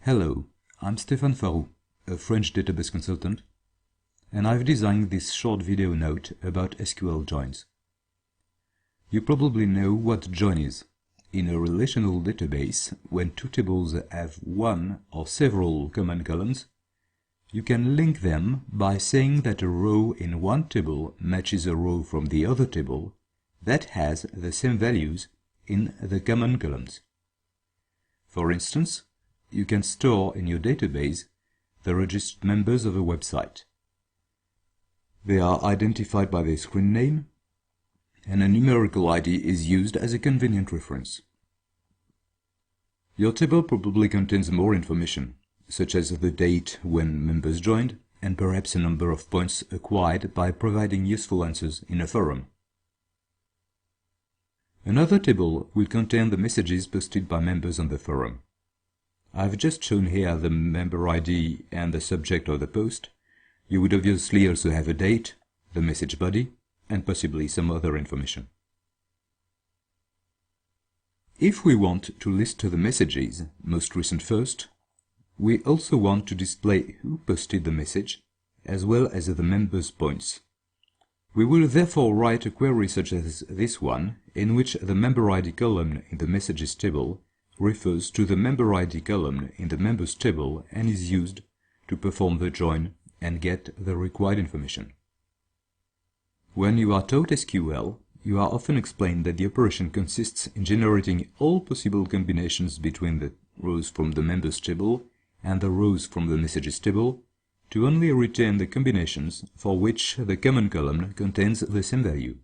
Hello, I'm Stéphane Farou, a French database consultant, and I've designed this short video note about SQL Joins. You probably know what join is. In a relational database, when two tables have one or several common columns, you can link them by saying that a row in one table matches a row from the other table that has the same values in the common columns. For instance, you can store in your database the registered members of a website. They are identified by their screen name, and a numerical ID is used as a convenient reference. Your table probably contains more information, such as the date when members joined, and perhaps a number of points acquired by providing useful answers in a forum. Another table will contain the messages posted by members on the forum. I've just shown here the member ID and the subject of the post. You would obviously also have a date, the message body, and possibly some other information. If we want to list the messages, most recent first, we also want to display who posted the message, as well as the members' points. We will therefore write a query such as this one, in which the member ID column in the messages table refers to the member ID column in the members table and is used to perform the join and get the required information. When you are taught SQL, you are often explained that the operation consists in generating all possible combinations between the rows from the members table and the rows from the messages table to only retain the combinations for which the common column contains the same value.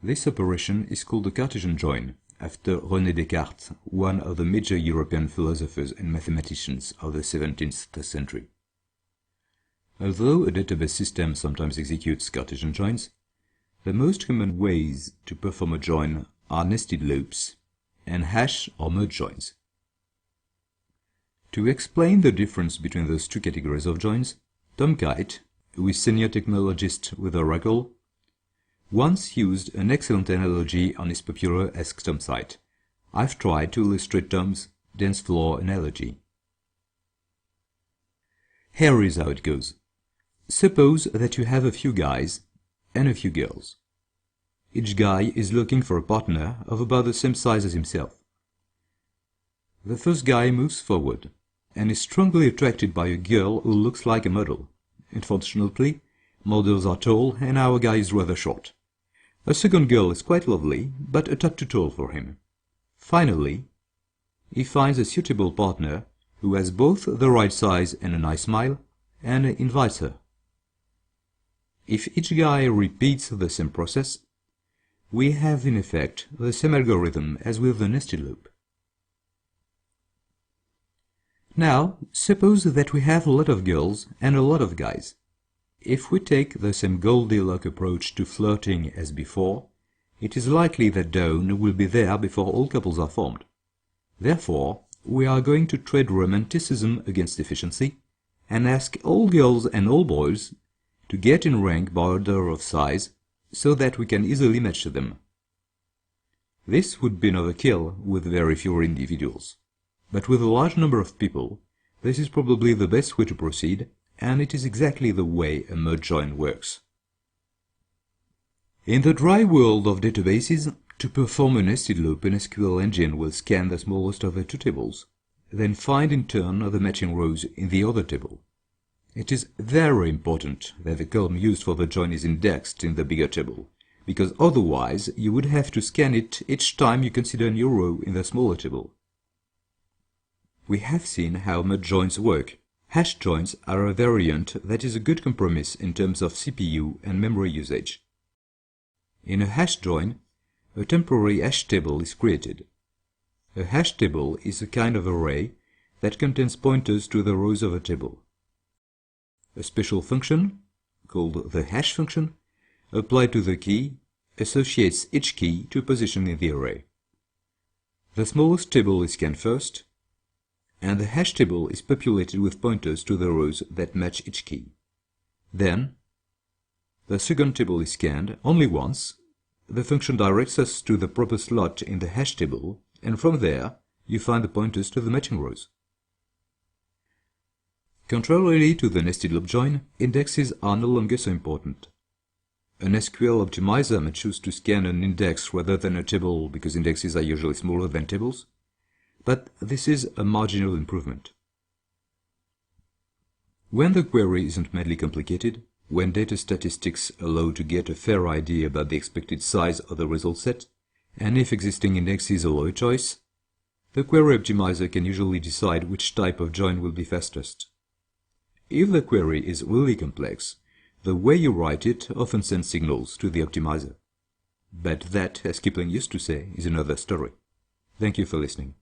This operation is called a Cartesian join, after René Descartes, one of the major European philosophers and mathematicians of the 17th century. Although a database system sometimes executes Cartesian joins, the most common ways to perform a join are nested loops and hash or merge joins. To explain the difference between those two categories of joins, Tom Kite, who is senior technologist with Oracle, once used an excellent analogy on his popular Ask Tom site. I've tried to illustrate Tom's dance floor analogy. Here is how it goes. Suppose that you have a few guys and a few girls. Each guy is looking for a partner of about the same size as himself. The first guy moves forward and is strongly attracted by a girl who looks like a model. Unfortunately, models are tall and our guy is rather short. A second girl is quite lovely, but a tad too tall for him. Finally, he finds a suitable partner who has both the right size and a nice smile, and invites her. If each guy repeats the same process, we have in effect the same algorithm as with the nested loop. Now, suppose that we have a lot of girls and a lot of guys. If we take the same Goldilocks approach to flirting as before, it is likely that dawn will be there before all couples are formed. Therefore, we are going to trade romanticism against efficiency and ask all girls and all boys to get in rank by order of size so that we can easily match them. This would be an overkill with very few individuals, but with a large number of people, this is probably the best way to proceed, and it is exactly the way a merge join works. In the dry world of databases, to perform a nested loop, an SQL engine will scan the smallest of the two tables, then find in turn the matching rows in the other table. It is very important that the column used for the join is indexed in the bigger table, because otherwise you would have to scan it each time you consider a new row in the smaller table. We have seen how merge joins work. Hash joins are a variant that is a good compromise in terms of CPU and memory usage. In a hash join, a temporary hash table is created. A hash table is a kind of array that contains pointers to the rows of a table. A special function, called the hash function, applied to the key, associates each key to a position in the array. The smallest table is scanned first, and the hash table is populated with pointers to the rows that match each key. Then, the second table is scanned only once, the function directs us to the proper slot in the hash table, and from there, you find the pointers to the matching rows. Contrarily to the nested loop join, indexes are no longer so important. An SQL optimizer may choose to scan an index rather than a table because indexes are usually smaller than tables, but this is a marginal improvement. When the query isn't madly complicated, when data statistics allow to get a fair idea about the expected size of the result set, and if existing indexes allow a choice, the query optimizer can usually decide which type of join will be fastest. If the query is really complex, the way you write it often sends signals to the optimizer. But that, as Kipling used to say, is another story. Thank you for listening.